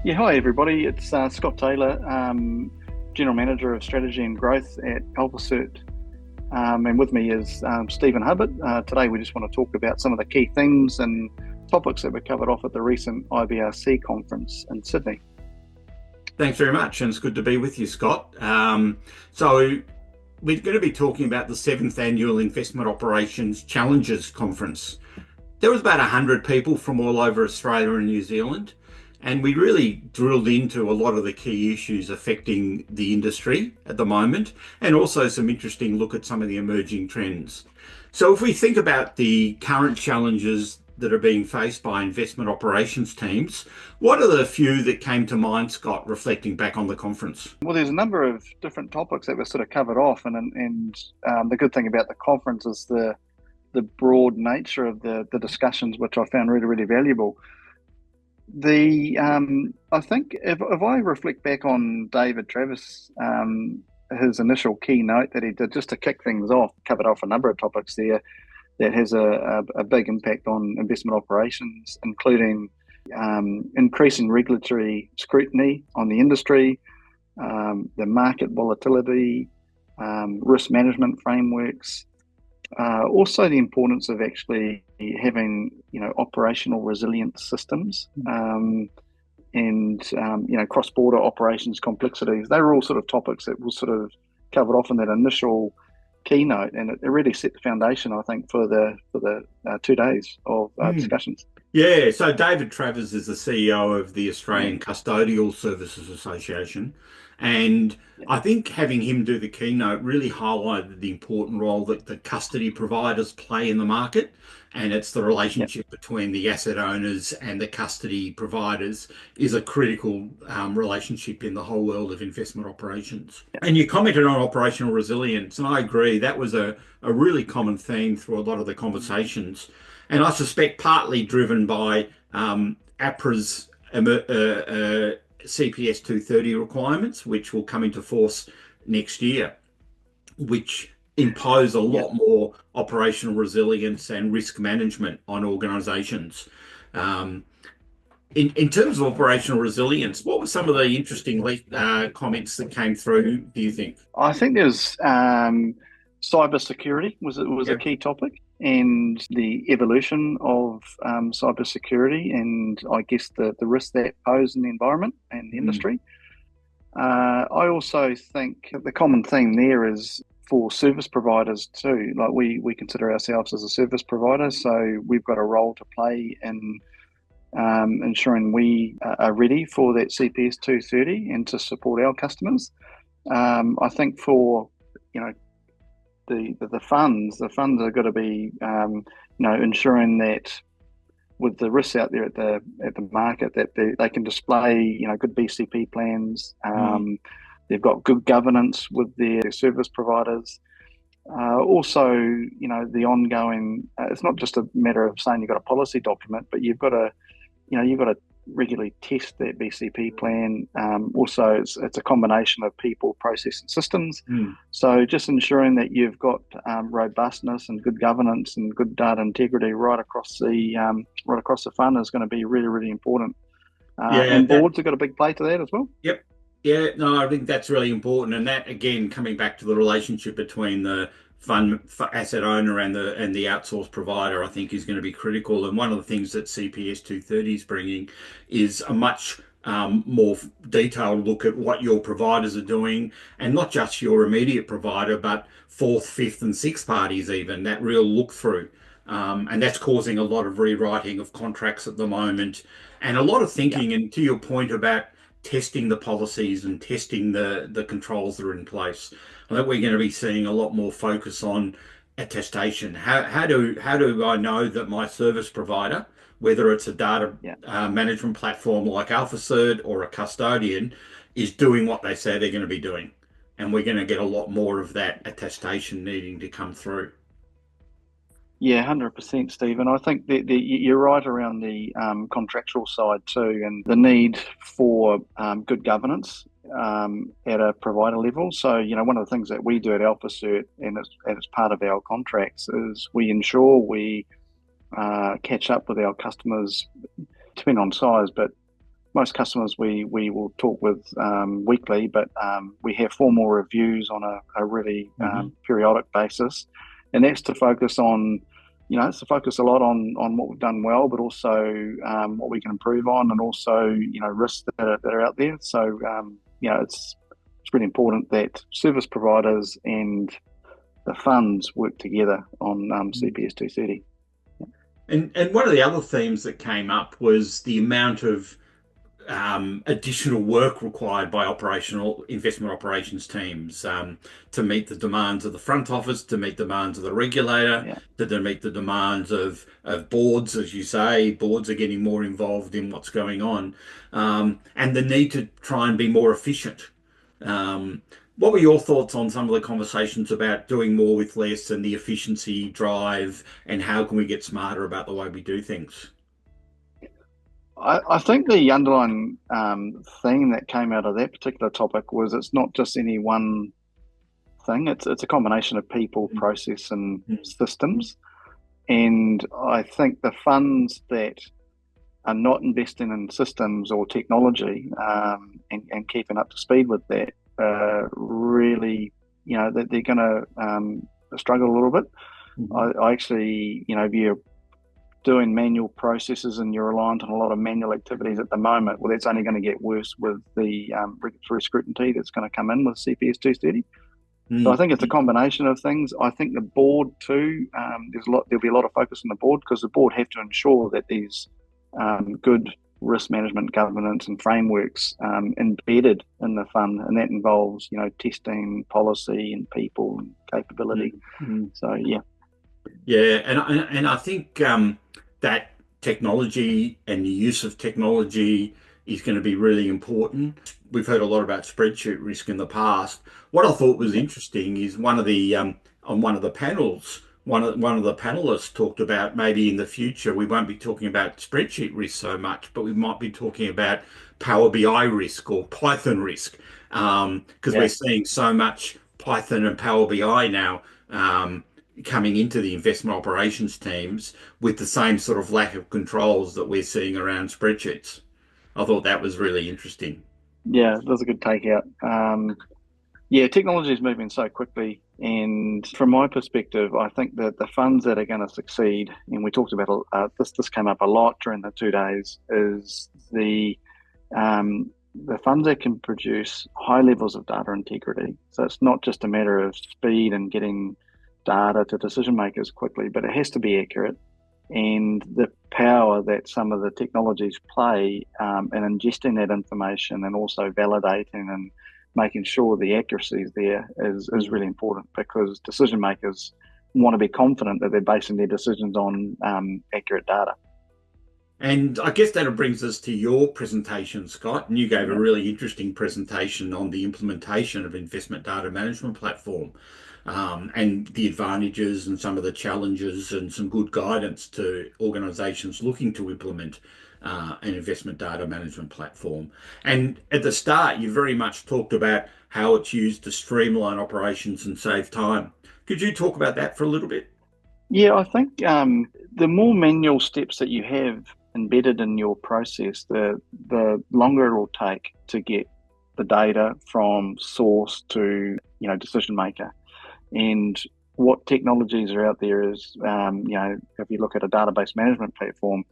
Yeah, hi everybody. It's Scott Taylor, General Manager of Strategy and Growth at AlphaCert. And with me is Stephen Huppert. Today we just want to talk about some of the key themes and topics that were covered off at the recent IBRC conference in Sydney. Thanks very much, and it's good to be with you, Scott. So we're going to be talking about the 7th Annual Investment Operations Challenges Conference. There was about 100 people from all over Australia and New Zealand, and we really drilled into a lot of the key issues affecting the industry at the moment, and also some interesting look at some of the emerging trends. So if we think about the current challenges that are being faced by investment operations teams, what are the few that came to mind, Scott, reflecting back on the conference? Well, there's a number of different topics that were sort of covered off, and the good thing about the conference is the broad nature of the discussions, which I found really, really valuable. I think if I reflect back on David Travis, his initial keynote that he did just to kick things off, covered off a number of topics there that has a big impact on investment operations, including increasing regulatory scrutiny on the industry, the market volatility, risk management frameworks, also the importance of actually having, operational resilient systems, and cross-border operations complexities. They were all sort of topics that were sort of covered off in that initial keynote, and it really set the foundation, I think, for the 2 days of discussions. Yeah, so David Travers is the CEO of the Australian Custodial Services Association. And I think having him do the keynote really highlighted the important role that the custody providers play in the market. And it's the Yeah, relationship between the asset owners and the custody providers is a critical relationship in the whole world of investment operations. yeah, And you commented on operational resilience, and I agree that was a really common theme through a lot of the conversations. And I suspect partly driven by APRA's CPS 230 requirements, which will come into force next year, which impose a yeah. lot more operational resilience and risk management on organisations. Um, in terms of operational resilience, what were some of the interesting comments that came through, do you think? I think there's cybersecurity was a Yep. key topic, and the evolution of cybersecurity, and I guess the risks that pose in the environment and the Mm. industry. I also think the common theme there is for service providers too. Like we consider ourselves as a service provider, so we've got a role to play in ensuring we are ready for that CPS 230 and to support our customers. I think for you know the funds are going to be ensuring that with the risks out there at the market that they can display good BCP plans. Mm. They've got good governance with their service providers. Also, the ongoing. It's not just a matter of saying you've got a policy document, but you've got to regularly test that BCP plan. Also, it's a combination of people, process, and systems. Mm. So just ensuring that you've got robustness and good governance and good data integrity right across the fund is going to be really, really important. Yeah, And boards have got a big play to that as well. yep. Yeah, no, I think that's really important. And that again, coming back to the relationship between the fund asset owner and the outsourced provider, I think is going to be critical. And one of the things that CPS 230 is bringing is a much more detailed look at what your providers are doing, and not just your immediate provider, but fourth, fifth, and sixth parties, even that real look through. And that's causing a lot of rewriting of contracts at the moment, and a lot of Yeah, thinking. And to your point about testing the policies and testing the controls that are in place. I think we're going to be seeing a lot more focus on attestation. How do I know that my service provider, whether it's a data yeah. management platform like AlphaCert or a custodian, is doing what they say they're going to be doing? And we're going to get a lot more of that attestation needing to come through. Yeah, 100%, Stephen. I think that you're right around the contractual side too, and the need for good governance at a provider level. So, one of the things that we do at AlphaCert, and it's part of our contracts, is we ensure we catch up with our customers, depending on size, but most customers we will talk with weekly, but we have formal reviews on a really periodic basis, and that's to focus on, it's to focus a lot on what we've done well, but also what we can improve on, and also risks that are out there. So it's really important that service providers and the funds work together on CPS 230. And one of the other themes that came up was the amount of additional work required by operational investment operations teams to meet the demands of the front office, to meet the demands of the regulator, to meet the demands of boards. As you say, boards are getting more involved in what's going on, and the need to try and be more efficient. What were your thoughts on some of the conversations about doing more with less and the efficiency drive, and how can we get smarter about the way we do things? I think the underlying theme that came out of that particular topic was it's not just any one thing. It's a combination of people, process, and systems. And I think the funds that are not investing in systems or technology and keeping up to speed with that really, that they're going to struggle a little bit. I actually, if you're doing manual processes and you're reliant on a lot of manual activities at the moment, well, that's only going to get worse with the regulatory scrutiny that's going to come in with CPS 230. So I think it's a combination of things. I think the board too, there'll be a lot of focus on the board, because the board have to ensure that there's good risk management, governance and frameworks embedded in the fund, and that involves testing, policy and people and capability. So and I think that technology and the use of technology is going to be really important. We've heard a lot about spreadsheet risk in the past. What I thought was interesting is on one of the panels, one of the panelists talked about maybe in the future we won't be talking about spreadsheet risk so much, but we might be talking about Power BI risk or Python risk, because we're seeing so much Python and Power BI now coming into the investment operations teams with the same sort of lack of controls that we're seeing around spreadsheets. I thought that was really interesting. Yeah, that's a good takeout. Technology is moving so quickly, and from my perspective, I think that the funds that are going to succeed, and we talked about this came up a lot during the 2 days, is the funds that can produce high levels of data integrity. So it's not just a matter of speed and getting data to decision makers quickly, but it has to be accurate. And the power that some of the technologies play in ingesting that information and also validating and making sure the accuracy is there is really important, because decision makers want to be confident that they're basing their decisions on accurate data. And I guess that brings us to your presentation, Scott, and you gave a really interesting presentation on the implementation of investment data management platform. And the advantages and some of the challenges, and some good guidance to organisations looking to implement an investment data management platform. And at the start, you very much talked about how it's used to streamline operations and save time. Could you talk about that for a little bit? Yeah, I think the more manual steps that you have embedded in your process, the longer it will take to get the data from source to decision maker. And what technologies are out there is, if you look at a database management platform,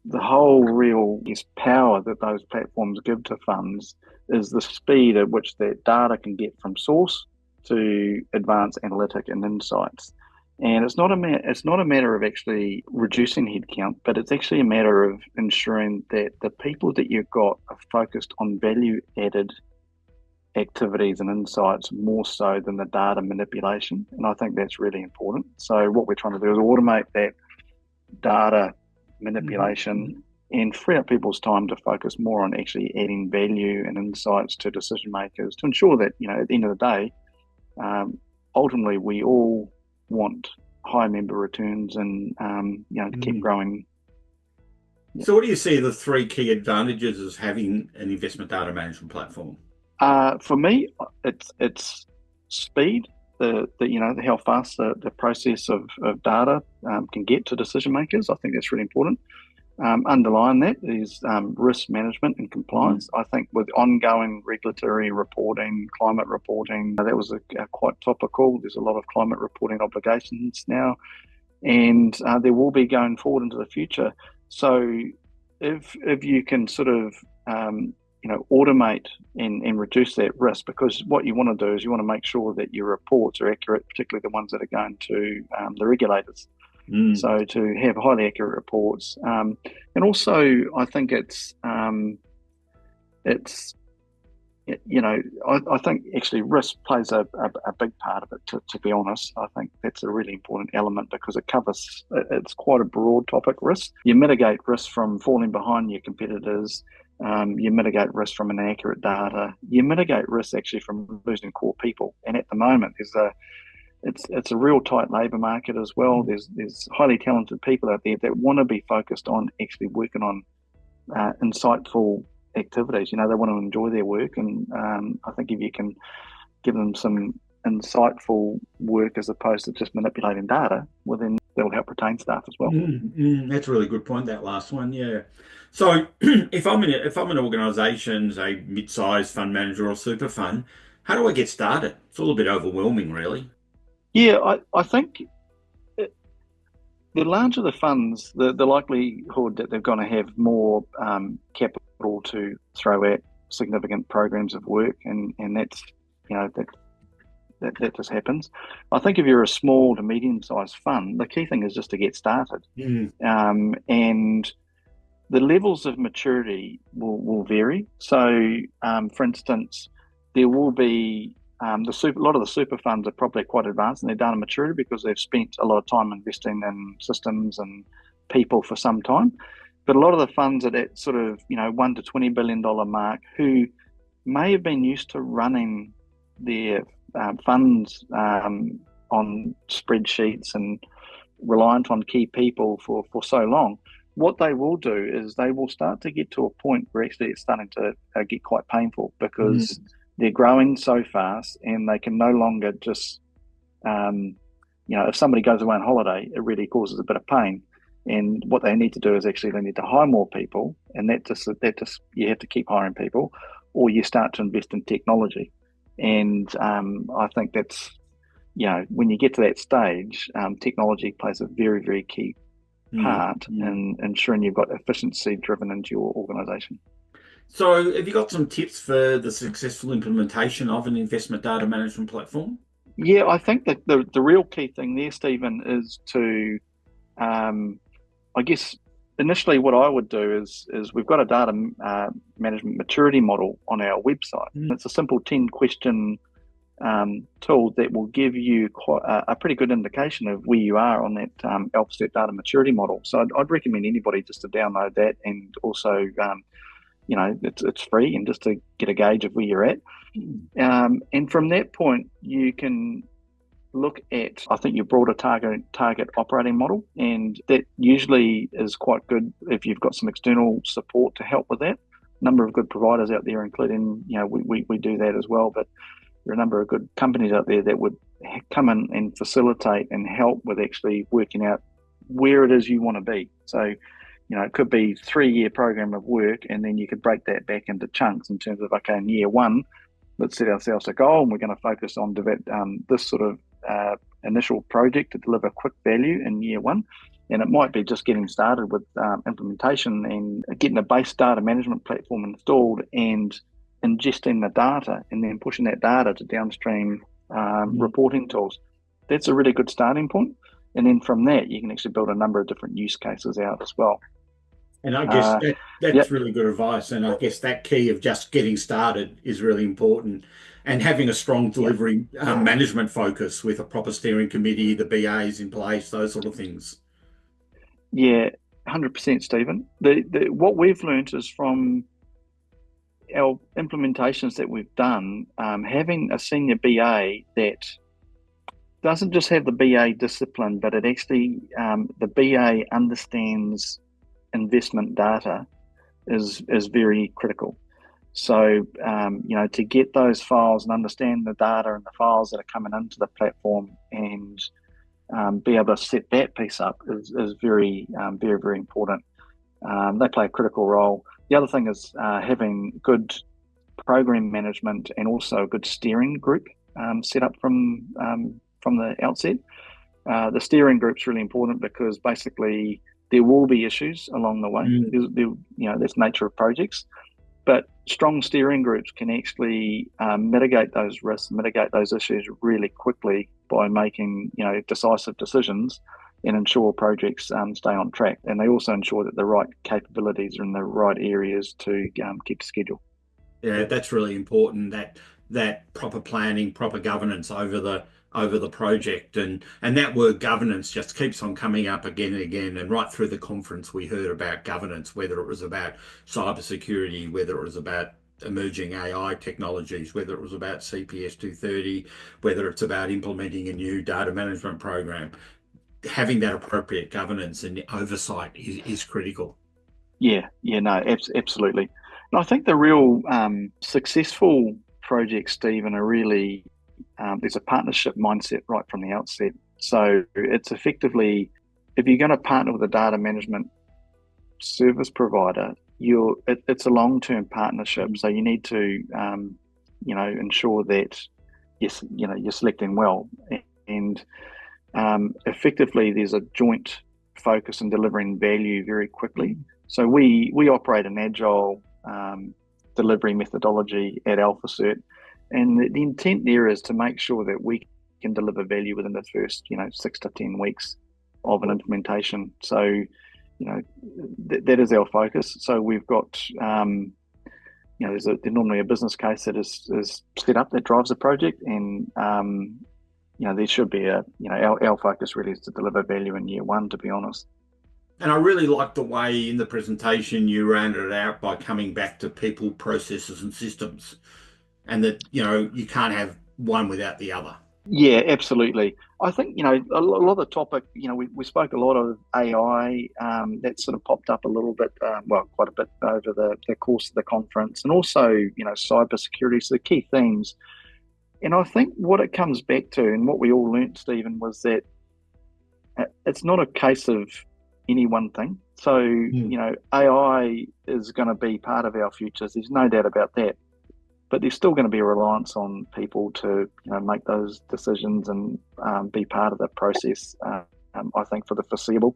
the whole real power that those platforms give to funds is the speed at which that data can get from source to advanced analytic and insights. And it's not a matter of actually reducing headcount, but it's actually a matter of ensuring that the people that you've got are focused on value-added activities and insights more so than the data manipulation. And I think that's really important. So what we're trying to do is automate that data manipulation and free up people's time to focus more on actually adding value and insights to decision makers, to ensure that, at the end of the day, ultimately we all want high member returns and, to keep growing. So what do you see the three key advantages of having an investment data management platform? For me, it's speed, how fast the process of data can get to decision makers. I think that's really important. underlying that is risk management and compliance. I think with ongoing regulatory reporting, climate reporting, that was quite topical. There's a lot of climate reporting obligations now, and there will be going forward into the future. So if you can sort of automate and reduce that risk, because what you want to do is you want to make sure that your reports are accurate, particularly the ones that are going to the regulators. So to have highly accurate reports, and also I think I think actually risk plays a big part of it. To be honest, I think that's a really important element because it's quite a broad topic. Risk, you mitigate risk from falling behind your competitors. You mitigate risk from inaccurate data. You mitigate risk actually from losing core people. And at the moment, it's a real tight labour market as well. There's highly talented people out there that want to be focused on actually working on insightful activities. They want to enjoy their work, and I think if you can give them some insightful work as opposed to just manipulating data, well then that'll help retain staff as well. That's a really good point, that last one. Yeah. So if I'm an organisation, say mid-sized fund manager or super fund, how do I get started? It's all a bit overwhelming, really. Yeah, I think the larger the funds, the likelihood that they're going to have more capital to throw at significant programs of work, and that's that just happens. I think if you're a small to medium-sized fund, the key thing is just to get started, and the levels of maturity will vary. So, for instance, there will be a lot of the super funds are probably quite advanced in their data maturity because they've spent a lot of time investing in systems and people for some time. But a lot of the funds at that sort of $1 to $20 billion mark, who may have been used to running their funds on spreadsheets and reliant on key people for so long, what they will do is they will start to get to a point where actually it's starting to get quite painful because they're growing so fast and they can no longer just, if somebody goes away on holiday, it really causes a bit of pain. And what they need to do is actually they need to hire more people, and that just you have to keep hiring people, or you start to invest in technology. And I think that's, when you get to that stage, technology plays a very, very key part in ensuring you've got efficiency driven into your organisation. So have you got some tips for the successful implementation of an investment data management platform? Yeah, I think that the real key thing there, Stephen, is to, I guess, initially what I would do is we've got a data management maturity model on our website. It's a simple 10-question tool that will give you quite a pretty good indication of where you are on that AlphaCert data maturity model. So I'd recommend anybody just to download that, and also it's free, and just to get a gauge of where you're at. And from that point, you can look at, I think, your broader target operating model, and that usually is quite good if you've got some external support to help with that. A number of good providers out there, including, we do that as well, but there are a number of good companies out there that would come in and facilitate and help with actually working out where it is you want to be. So, it could be a 3-year program of work, and then you could break that back into chunks in terms of, okay, in year 1, let's set ourselves a goal, and we're going to focus on this sort of initial project to deliver quick value in year 1. And it might be just getting started with implementation and getting a base data management platform installed and ingesting the data, and then pushing that data to downstream reporting tools. That's a really good starting point. And then from that, you can actually build a number of different use cases out as well. And I guess that's really good advice. And I guess that key of just getting started is really important, and having a strong delivery management focus with a proper steering committee, the BAs in place, those sort of things. Yeah, 100%, Stephen. What we've learned is from our implementations that we've done, having a senior BA that doesn't just have the BA discipline, but it actually, the BA understands investment data is very critical. So, to get those files and understand the data and the files that are coming into the platform, and be able to set that piece up is very, very, very important. They play a critical role. The other thing is having good program management and also a good steering group set up from the outset. The steering group's really important because basically there will be issues along the way. That's the nature of projects. But strong steering groups can actually mitigate those risks, mitigate those issues really quickly by making decisive decisions and ensure projects stay on track. And they also ensure that the right capabilities are in the right areas to keep schedule. Yeah, that's really important. That proper planning, proper governance over the project, and that word governance just keeps on coming up again and again. And right through the conference, we heard about governance, whether it was about cybersecurity, whether it was about emerging AI technologies, whether it was about CPS 230, whether it's about implementing a new data management program. Having that appropriate governance and oversight is critical. Absolutely. And I think the real successful projects, Stephen, are really there's a partnership mindset right from the outset. So it's effectively, if you're going to partner with a data management service provider, it's a long-term partnership. So you need to ensure that you're selecting well, and effectively there's a joint focus on delivering value very quickly. So we operate an agile delivery methodology at AlphaCert, and the intent there is to make sure that we can deliver value within the first 6 to 10 weeks of an implementation. So that is our focus. So we've got there's normally a business case that is set up that drives the project, and there should be our focus really is to deliver value in year one, to be honest. And I really like the way in the presentation you rounded it out by coming back to people, processes and systems, and that you can't have one without the other. Yeah, absolutely. I think a lot of the topic, we spoke a lot of AI, that sort of popped up a little bit, quite a bit over the course of the conference, and also cybersecurity. So the key themes. And I think what it comes back to, and what we all learnt, Stephen, was that it's not a case of any one thing. So, AI is going to be part of our futures. There's no doubt about that. But there's still going to be a reliance on people to, make those decisions and be part of the process, I think, for the foreseeable.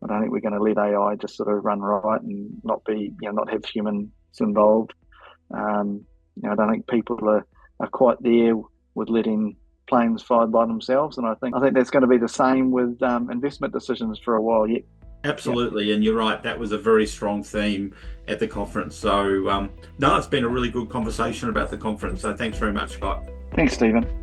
I don't think we're going to let AI just sort of run right and not be, not have humans involved. I don't think people are quite there with letting planes fly by themselves, and I think that's going to be the same with investment decisions for a while yet. Absolutely, yeah. And you're right, that was a very strong theme at the conference. So no, it's been a really good conversation about the conference, so thanks very much, Scott. Thanks, Stephen.